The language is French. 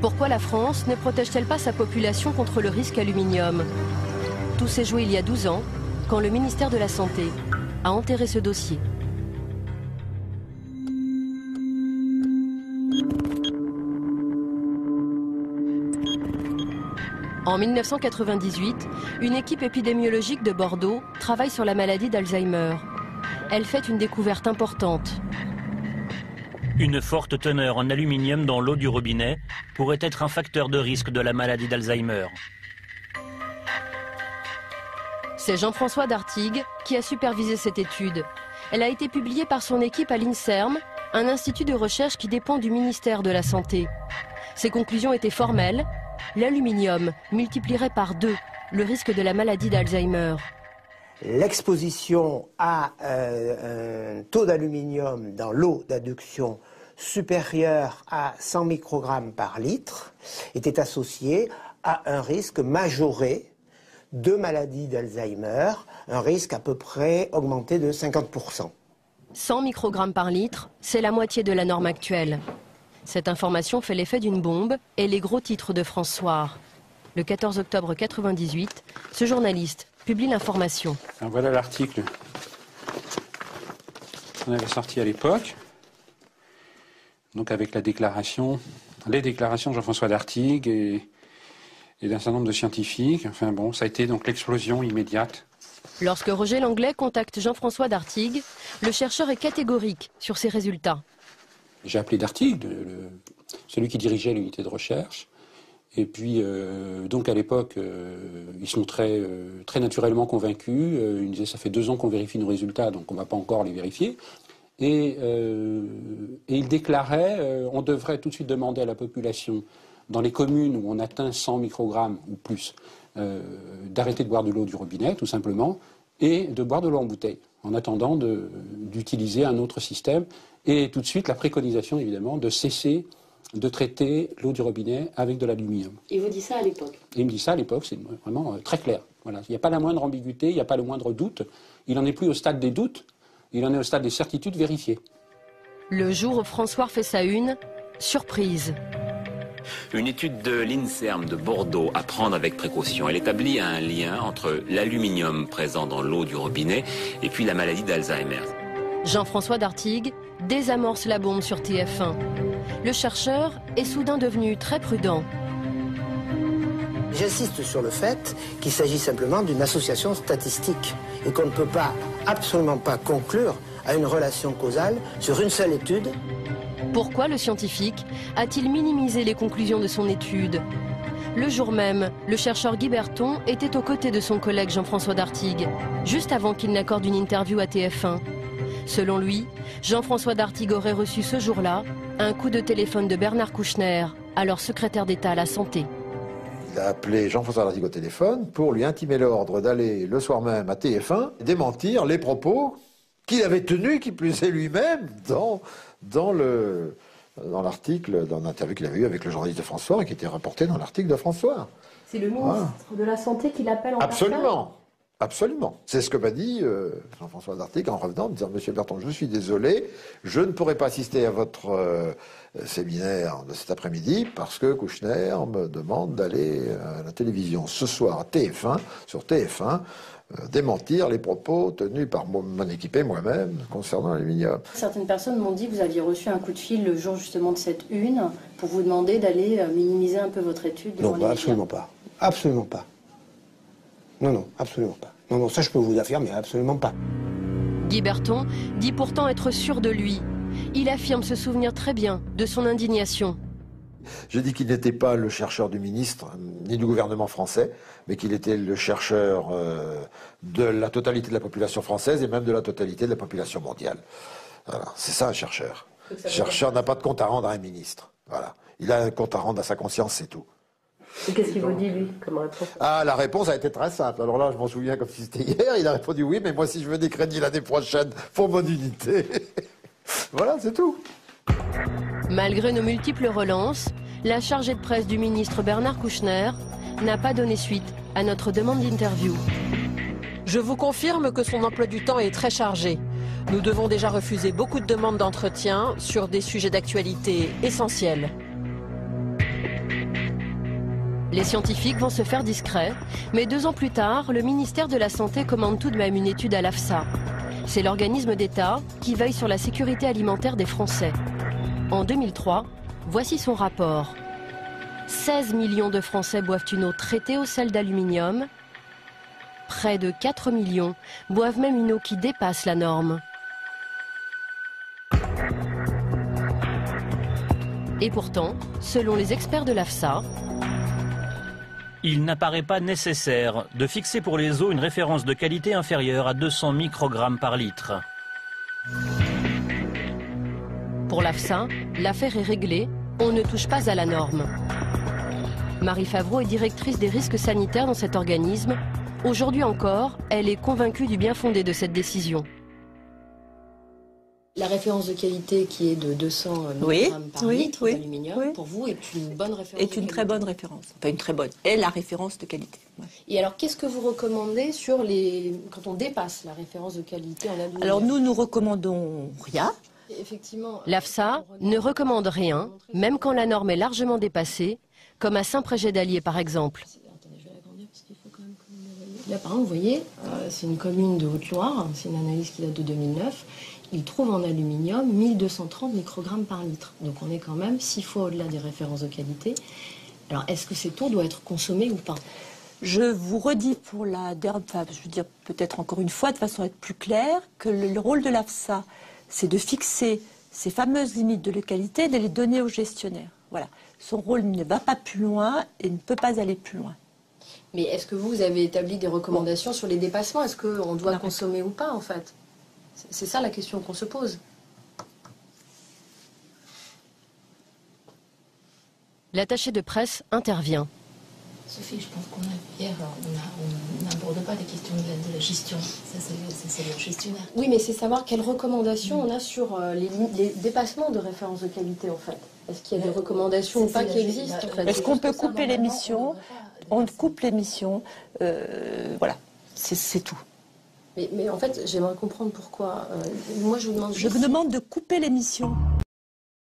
Pourquoi la France ne protège-t-elle pas sa population contre le risque aluminium? Tout s'est joué il y a 12 ans, quand le ministère de la Santé a enterré ce dossier. En 1998, une équipe épidémiologique de Bordeaux travaille sur la maladie d'Alzheimer. Elle fait une découverte importante. Une forte teneur en aluminium dans l'eau du robinet pourrait être un facteur de risque de la maladie d'Alzheimer. C'est Jean-François Dartigues qui a supervisé cette étude. Elle a été publiée par son équipe à l'INSERM, un institut de recherche qui dépend du ministère de la Santé. Ses conclusions étaient formelles. L'aluminium multiplierait par 2 le risque de la maladie d'Alzheimer. L'exposition à un taux d'aluminium dans l'eau d'adduction supérieur à 100 microgrammes par litre était associée à un risque majoré de maladie d'Alzheimer, un risque à peu près augmenté de 50%. 100 microgrammes par litre, c'est la moitié de la norme actuelle. Cette information fait l'effet d'une bombe et les gros titres de France Soir. Le 14 octobre 1998, ce journaliste publie l'information. Voilà l'article qu'on avait sorti à l'époque, donc avec les déclarations de Jean-François Dartigues et d'un certain nombre de scientifiques. Enfin bon, ça a été donc l'explosion immédiate. Lorsque Roger Langlais contacte Jean-François Dartigues, le chercheur est catégorique sur ses résultats. J'ai appelé Dartigues, celui qui dirigeait l'unité de recherche. Et puis, donc à l'époque, ils sont très naturellement convaincus. Ils me disaient, ça fait 2 ans qu'on vérifie nos résultats, donc on ne va pas encore les vérifier. Et ils déclaraient, on devrait tout de suite demander à la population, dans les communes où on atteint 100 microgrammes ou plus, d'arrêter de boire de l'eau du robinet, tout simplement, et de boire de l'eau en bouteille, en attendant d'utiliser un autre système. Et tout de suite, la préconisation, évidemment, de cesser de traiter l'eau du robinet avec de l'aluminium. Il vous dit ça à l'époque? Il me dit ça à l'époque, c'est vraiment très clair. Voilà. Il n'y a pas la moindre ambiguïté, il n'y a pas le moindre doute. Il n'en est plus au stade des doutes, il en est au stade des certitudes vérifiées. Le jour où François fait sa une, surprise. Une étude de l'INSERM de Bordeaux à prendre avec précaution. Elle établit un lien entre l'aluminium présent dans l'eau du robinet et puis la maladie d'Alzheimer. Jean-François Dartigues désamorce la bombe sur TF1. Le chercheur est soudain devenu très prudent. J'insiste sur le fait qu'il s'agit simplement d'une association statistique et qu'on ne peut pas, absolument pas conclure à une relation causale sur une seule étude. Pourquoi le scientifique a-t-il minimisé les conclusions de son étude? Le jour même, le chercheur Guy Berton était aux côtés de son collègue Jean-François Dartigues, juste avant qu'il n'accorde une interview à TF1. Selon lui, Jean-François Dartigues aurait reçu ce jour-là un coup de téléphone de Bernard Kouchner, alors secrétaire d'État à la Santé. Il a appelé Jean-François Dartigues au téléphone pour lui intimer l'ordre d'aller le soir même à TF1 et démentir les propos qu'il avait tenus, qui plus est lui-même, dans l'article, dans l'interview qu'il avait eu avec le journaliste de François et qui était rapporté dans l'article de François. C'est le ministre de la Santé qui l'appelle en personne ? Absolument. Absolument. C'est ce que m'a dit Jean-François Dartigues en revenant, en disant « Monsieur Berton, je suis désolé, je ne pourrai pas assister à votre séminaire de cet après-midi parce que Kouchner me demande d'aller à la télévision ce soir à TF1, sur TF1, démentir les propos tenus par mon équipe et moi-même concernant l'aluminium. » Certaines personnes m'ont dit que vous aviez reçu un coup de fil le jour justement de cette une pour vous demander d'aller minimiser un peu votre étude. Non, absolument pas. Absolument pas. Non, absolument pas. Non, ça je peux vous affirmer, absolument pas. Guy Berton dit pourtant être sûr de lui. Il affirme se souvenir très bien de son indignation. J'ai dit qu'il n'était pas le chercheur du ministre, ni du gouvernement français, mais qu'il était le chercheur de la totalité de la population française et même de la totalité de la population mondiale. Voilà, c'est ça un chercheur. Le chercheur n'a pas de compte à rendre à un ministre. Voilà. Il a un compte à rendre à sa conscience, c'est tout. Et qu'est-ce qu'il vous dit, lui, comme réponse? Ah, la réponse a été très simple. Alors là, je m'en souviens comme si c'était hier. Il a répondu oui, mais moi, si je veux des crédits l'année prochaine pour mon unité. Voilà, c'est tout. Malgré nos multiples relances, la chargée de presse du ministre Bernard Kouchner n'a pas donné suite à notre demande d'interview. Je vous confirme que son emploi du temps est très chargé. Nous devons déjà refuser beaucoup de demandes d'entretien sur des sujets d'actualité essentiels. Les scientifiques vont se faire discrets, mais 2 ans plus tard, le ministère de la Santé commande tout de même une étude à l'AFSA. C'est l'organisme d'État qui veille sur la sécurité alimentaire des Français. En 2003, voici son rapport. 16 millions de Français boivent une eau traitée au sel d'aluminium. Près de 4 millions boivent même une eau qui dépasse la norme. Et pourtant, selon les experts de l'AFSA, il n'apparaît pas nécessaire de fixer pour les eaux une référence de qualité inférieure à 200 microgrammes par litre. Pour l'AFSA, l'affaire est réglée, on ne touche pas à la norme. Marie Favreau est directrice des risques sanitaires dans cet organisme. Aujourd'hui encore, elle est convaincue du bien fondé de cette décision. La référence de qualité qui est de 200 mg par litre d'aluminium, pour vous, est une bonne référence? Est une très bonne référence. Enfin, une très bonne. Est la référence de qualité. Ouais. Et alors, qu'est-ce que vous recommandez quand on dépasse la référence de qualité en aluminium? Alors, nous recommandons rien. Effectivement. L'AFSA ne recommande rien, même quand la norme est largement dépassée, comme à Saint-Prégé-d'Allier par exemple. Attendez, je vais l'agrandir parce qu'il faut quand même que vous le voyez. Là, par exemple, vous voyez, c'est une commune de Haute-Loire, c'est une analyse qui date de 2009. Il trouve en aluminium 1230 microgrammes par litre. Donc on est quand même 6 fois au-delà des références de qualité. Alors est-ce que cette eau doit être consommée ou pas? Je vous redis pour la dernière, je veux dire peut-être encore une fois de façon à être plus claire, que le rôle de l'AFSA, c'est de fixer ces fameuses limites de qualité et de les donner aux gestionnaires. Voilà. Son rôle ne va pas plus loin et ne peut pas aller plus loin. Mais est-ce que vous avez établi des recommandations sur les dépassements? Est-ce qu'on doit consommer ou pas en fait? C'est ça la question qu'on se pose. L'attaché de presse intervient. Sophie, je pense qu'on a hier, on n'aborde pas les questions de la gestion. Ça, c'est le gestionnaire. Oui, mais c'est savoir quelles recommandations on a sur les dépassements de référence de qualité en fait. Est-ce qu'il y a des recommandations ou pas qui existent en fait? Est-ce qu'on peut couper l'émission? On coupe l'émission. Voilà, c'est tout. Mais en fait, j'aimerais comprendre pourquoi. Moi, je vous demande. Je vous demande de couper l'émission.